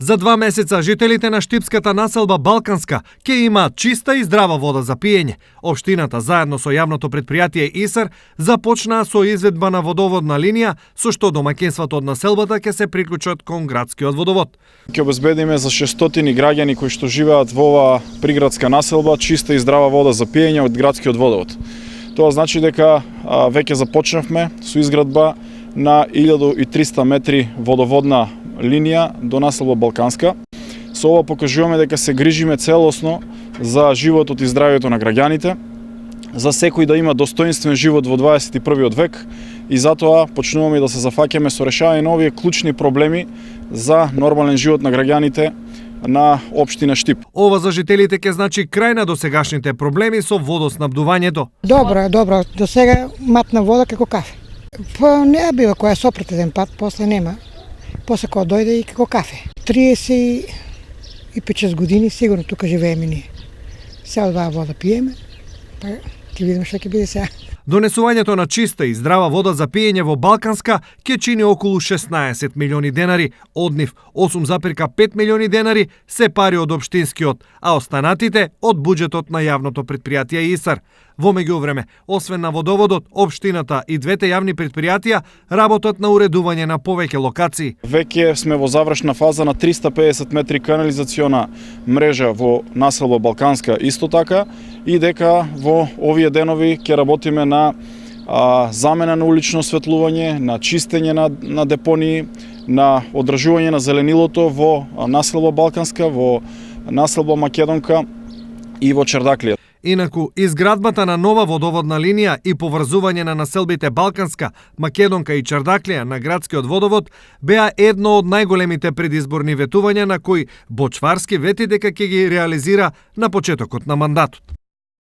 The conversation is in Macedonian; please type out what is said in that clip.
За 2 месеца жителите на штипската населба Балканска ќе имаат чиста и здрава вода за пиење. Општината заедно со јавното предпријатие ИСАР започнаа со изведба на водоводна линија, со што домаќинствата од населбата ќе се приклучат кон градскиот водовод. Ќе обезбедиме за 600 граѓани кои што живеат во оваа приградска населба чиста и здрава вода за пиење од градскиот водовод. Тоа значи дека веќе започнавме со изградба на 1300 метри водоводна линија до населба Балканска. Со ова покажуваме дека се грижиме целосно за животот и здравјето на граѓаните, за секој да има достоинствен живот во 21. век и затоа почнуваме да се зафаќаме со решавање на овие клучни проблеми за нормален живот на граѓаните на општина Штип. Ова за жителите ќе значи крај на досегашните проблеми со водоснабдувањето. Добро, до сега матна вода како кафе. Не е било која сопрете еден пат, после нема. После кога дојде и како кафе. 35 години сигурно тука живееме ние. Сега од оваа вода пиеме, па ќе видиме што ќе биде сега. Донесувањето на чиста и здрава вода за пиење во Балканска ќе чини околу 16 милиони денари, од нив 8,5 милиони денари се пари од општинскиот, а останатите од буџетот на јавното предпријатие ИСАР. Во меѓувреме, освен на водоводот, општината и двете јавни предпријатија работат на уредување на повеќе локации. Веќе сме во завршна фаза на 350 метри канализациона мрежа во населба Балканска исто така и дека во овие денови ќе работиме на замена на улично осветлување, на чистење на депонии, на одржување на зеленилото во населба Балканска, во населба Македонка и во Чардаклија. Инаку, изградбата на нова водоводна линија и поврзување на населбите Балканска, Македонка и Чардаклија на градскиот водовод беа едно од најголемите предизборни ветувања на кои Бочварски вети дека ќе ги реализира на почетокот на мандатот.